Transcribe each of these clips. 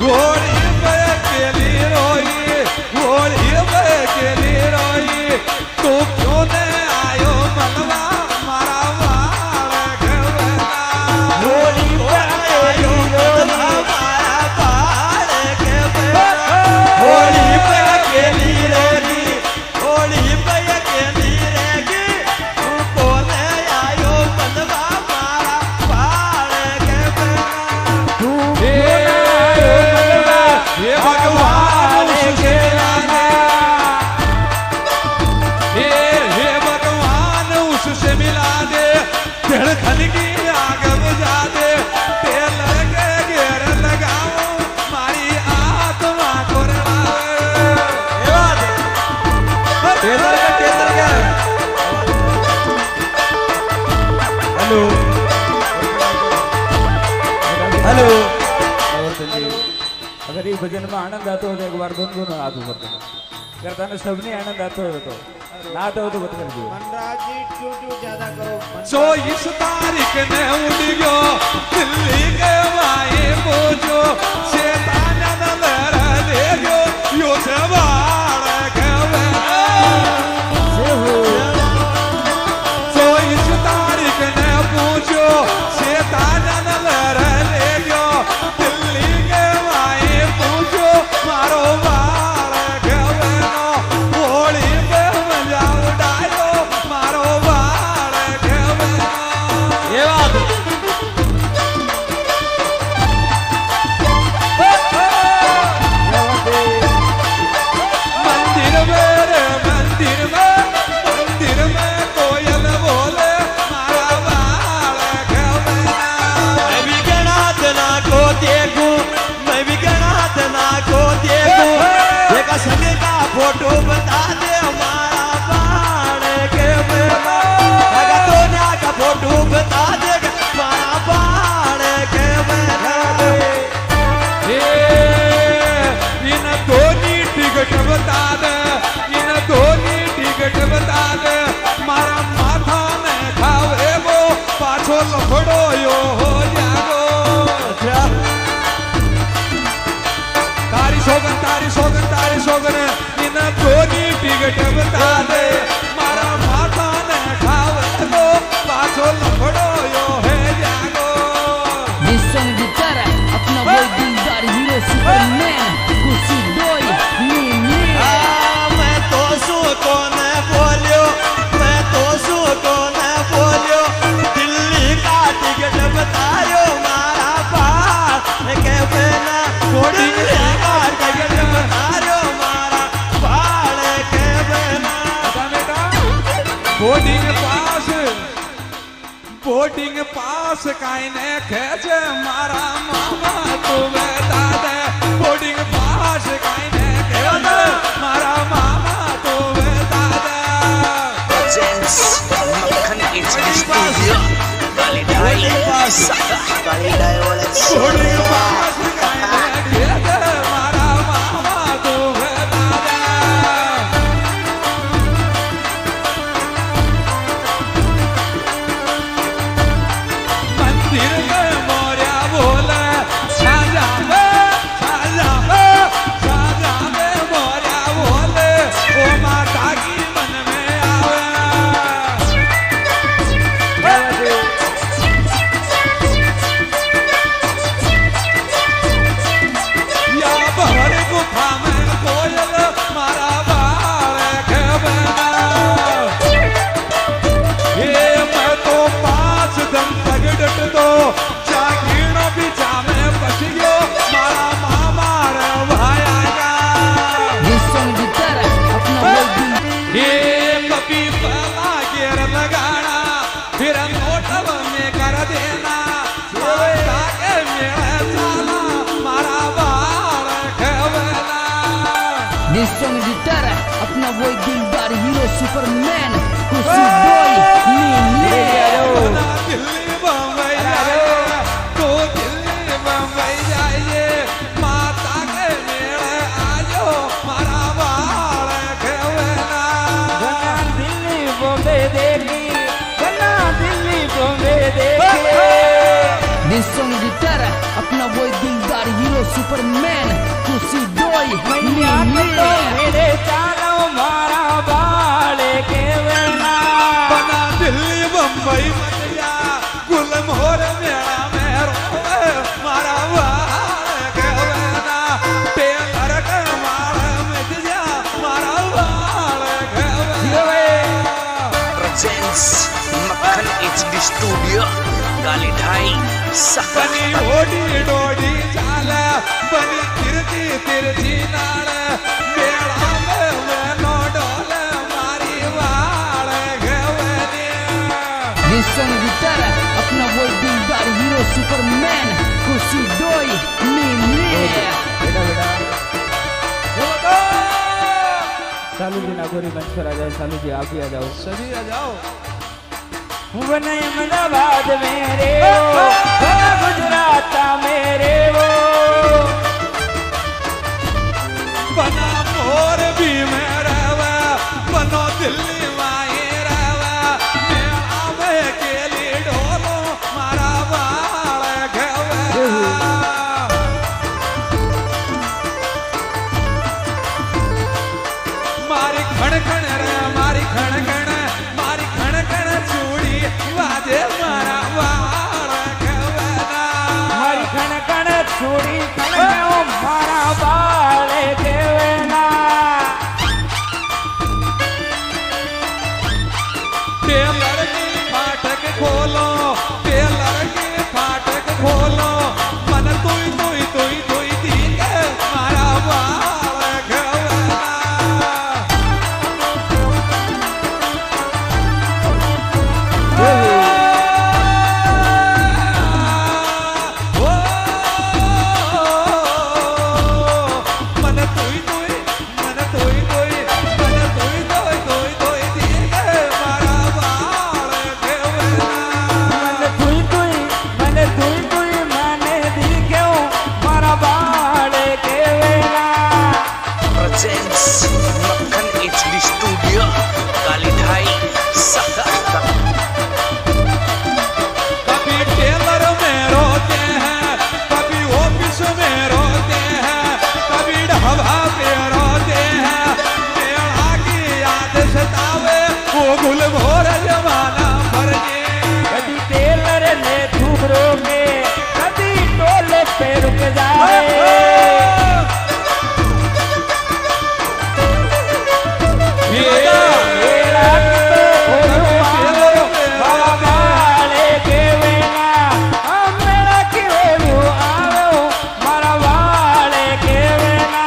घोड़ी पे अकेली रोई, घोड़ी पे अकेली रोई, तू क्यों ने आयो मनवा मारा वाल घेवला। घोड़ी पे आयो मनवा मारा वाल घेवला। घोड़ी पे अकेली रेगी, घोड़ी पे अकेली रेगी, तू क्यों ने आयो मनवा मारा वाल घेवला। तू ये भगवान उससे मिला दे, हे भगवान उससे मिला दे, धड़कन की आग बुझा दे, तेल के घेर लगाऊं मारी आत्मा को हेलो हेलो। अगर ये भजन में आनंद आता हो तो एक बार दोनों हाथ ऊपर करो। अगर तने सबने आनंद आता हो तो ना आता हो तो बत कर दियो। मनराज जी क्यों ज्यादा करो। 24 तारीख ने उड़ गयो दिल्ली के माए बोझो, शैतान न लहरा ले गयो यो से बाड़ घेवला। 24 तारीख ने पूछो शैतान न लहरा ले गयो दिल्ली के माए पूछो मारो बाड़ घेवला। होली पे मजा उड़ायो मारो बाड़ घेवला। ये बात मंदिर में कोयल बोले मारा बाल घेवला। मैं भी गणातना को देखूं, मैं भी गणातना को देखूं, देखा संग का फोटो बता दे हमारा बाण घेवला। अगर दोनिया का फोटो बता दे हमारा बाण घेवला। इन धोनी टिकट बता दे, इन धोनी टिकट बता दे, मारा माथा ने खावे वो पाछो लफड़ो यो हो जागो। तारी सोगन इन धोनी टिकट बता दे, मारा माथा ने खावे वो पाछो लफड़ो यो है जागो। This song guitarra, अपना वो दिलदार हीरो सुपरमैन खुशी बोय नी मैं तो सु को न बोलियो, मैं तो सु को न बोलियो, दिल्ली का टिकट बतायो मारा बाण घेवला। दिल्ली का टिकट बतायो मारा बाण घेवला। बोर्डिंग पास काईने खेचे मारा मामा तू बता दे। बोर्डिंग पास काईने खेचे मारा मामा तू बता दे। मक्खन HD स्टूडियो बोर्डिंग पास काईने खेचे मारा मामा तू बता दे। मंदिर में मोरिया बोले साजा में मोरिया बोले ओ माता की मन में आवे। या बहर गुफा में कोयल मारा बाल घेवला। ये मैं तो 5 दम तक डट दो जागीण बिछा में बच गयो मारा मामा रे भाया का। This song guitarra, अपना वो दिल ये कभी पहला गेर लगाना फिर नोटव में कर देना, माता के मेरे साला मारा बाल घेवला। This song guitarra, अपना वो दिलदार हीरो सुपरमैन खुशी बोय नी दिल्ली बम्बई जाइए तो दिल्ली बम्बई जाइए, माता के मेरे आजो मारा बाल घेवला। दिल्ली बॉम्बे देखी, दिल्ली बॉम्बे देखी। This song guitarra, अपना वो दिलदार हीरो सुपरमैन खुशी डोई मैया तो मेरे चालो मारा बाले के वेला बना दिल्ली बम्बई मटिया गुलमोहर मेरा मेरो मारा वाल गवना टेलर का मारा मटिया मारा वाल गवना presents Makhan HD Studio Kali Dhai Saka बनी ओडी डोडी चाल बनी तिरती तिरती नाल मेला में वेनो डोल मारी वाल गवने डिस्टन गिटार अपना वो दिलदार हीरो सुपरमैन खुशी डोई नीले बेटा बेटा सालू जी नागोरी मंच पर आ जाओ सालू जी आप भी आ जाओ सभी आ जाओ वन अहमदाबाद मेरे वो वन गुजरात मेरे वो बना मोर भी में रहवा बनो दिल्ली माए रहवा मैं आवे के लिए ढोलो मारा बाल गवा मारी खण खण रे मारी खण खण चूड़ी वाजे मारा बाल गवना मारी खण खण छोड़ी खण मारा बाले के वेला टेलर की फाटक खोलो टेलर की फाटक खोलो मन तुई तुई तुई तुई दीके मारा बाल गवना ओ मन तुई तुई मन तुई तुई मन तुई तुई तुई तुई दीके मारा बाल गवना मन तुई तुई माने दिखे मारा बाले के वेला presents Makhan HD Studio Kali Dhai Saka कभी टेलर में रोते हैं कभी ऑफिस में रोते हैं कभी ढाबा पे रोते हैं मेरा की याद सतावे वो गुलमोहर जमाना भर के कभी टेलर ने थूबरों के कभी टोले पे रुक जाए मेरा बाबा बाले के वेला मेरा की वेलू आओ मारा बाले के वेला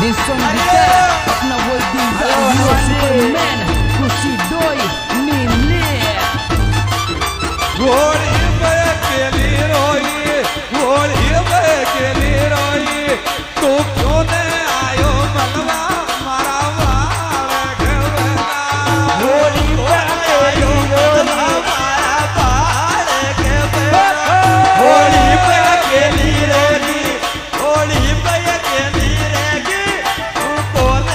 डिस्टन गिटार अपना वो दिलदार हीरो सुपरमैन खुशी डोई नीले घोड़ी पे अकेली रोई घोड़ी पे अकेली रोई तू क्यों ने आयो मनवा मारा वाल गवना होली पर आयो मनवा मारा बाल गवना होली पे अकेली रहेगी होली पे अकेली रहेगी तू कौन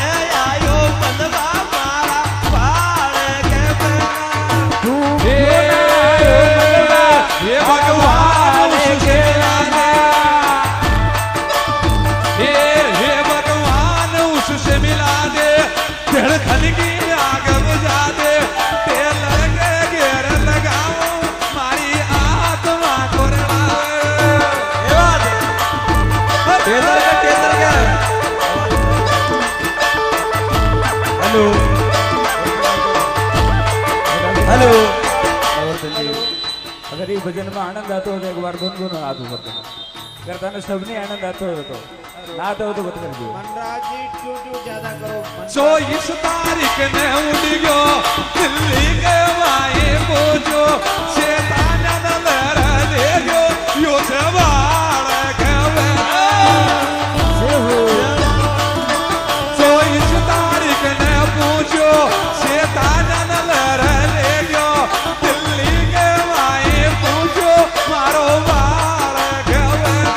आयो मनवा मारा बाल गवना ये भगवान उससे मिला दे हे भगवान उससे मिला दे धड़कन की आग बुझा दे टेलर के घेर लगाओ मारी आत्मा को रड़ावे टेलर का हेलो हेलो अगर ये भजन में आनंद आतो हो तो एक बार दोनों हाथ ऊपर करो करता ने सबने आनंद आतो हो तो ना आता हो तो बत कर दियो जो इस तारीख ने उड़ियो दिल्ली के वाए बोझो शैतान न लड़ा ले यो जवाल गवना जो इस तारीख ने पूछो शैतान न लड़ा ले दिल्ली के वाए पूछो मारो वाल गवना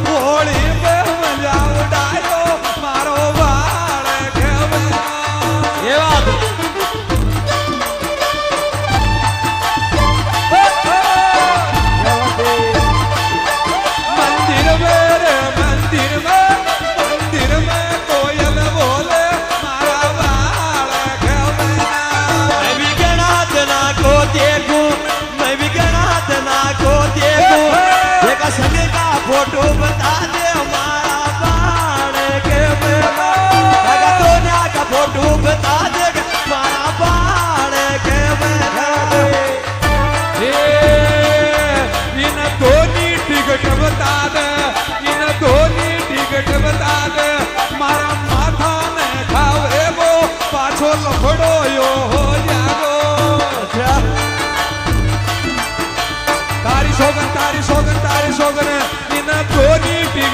होली पे मजा उड़ायो मारो वाल गवना ये बात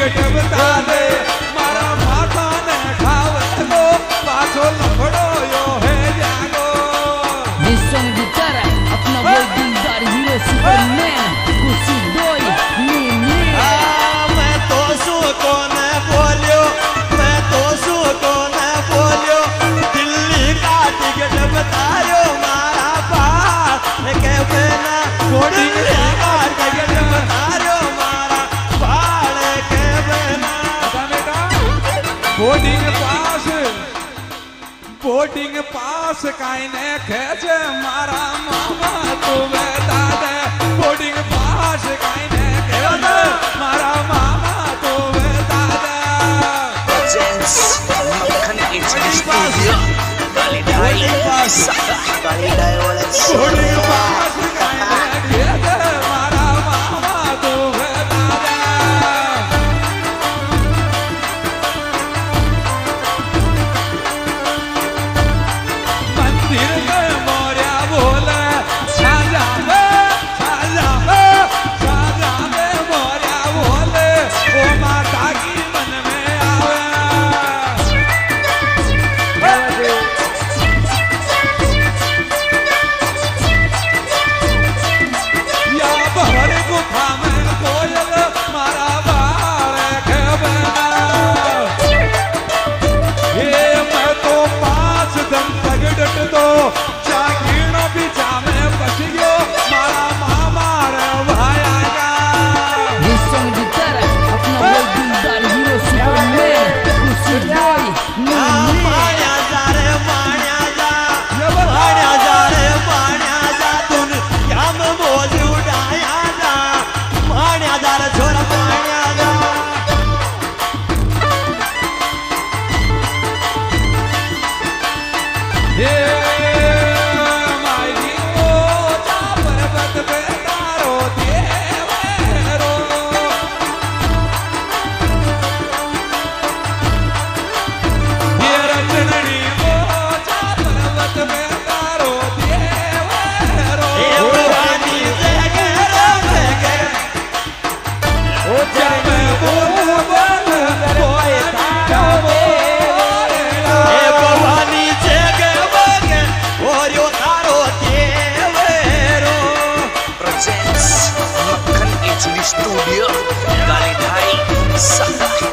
ટિકટ બતા દે મારા માથાને ખાવેલો પાછો લફડો યો હે જાગો This song gitar अपना वो दिलदार हीरो सुपरमैन खुशी बोय नीम मैं तो सु कोने बोलियो मैं तो सु कोने बोलियो दिल्ली का टिकट बतायो मारा पाल के बिना दिल्ली का टिकट बतायो मारा पाल के बिना બોર્ડિંગ પાસ કાઈને ખેંચે મારા મામા તું બેતા દે બોર્ડિંગ પાસ કાઈને ખેંચે મારા મામા તું બેતા દે presents Makhan HD Studio Galidhai Galidhai boarding pass કાઈને ખેંચે મારા મામા તું બેતા દે મંદિર મે મોર્યા બોલે સાજા મે મોર્યા બોલે ઓ માતા કી મન મે આવે યા બહર ગુફા મે કોયલ મારા બાળ ખેબના ये मैं तो 5 दम पगड़ट तो जागीनो बीचा में बच गयो मारा मामा रे भायागा This song gitar अपना वो दिलदार हीरो सुपरमैन खुशी बोय नीम माण्या जा रे माण्या जा तुन क्या में बोझ उठाया जा माण्या जा रे छोरा माण्या जा हे माई ओ ता पर्वत पे तारो देवरो ये रचननी ओ ता पर्वत पे तारो देवरो भवानी जगह ओ जब बोल बोए तारो ए भवानी जगह और यो तारो देवरो presents Makhan HD Studio Galidhai Sakha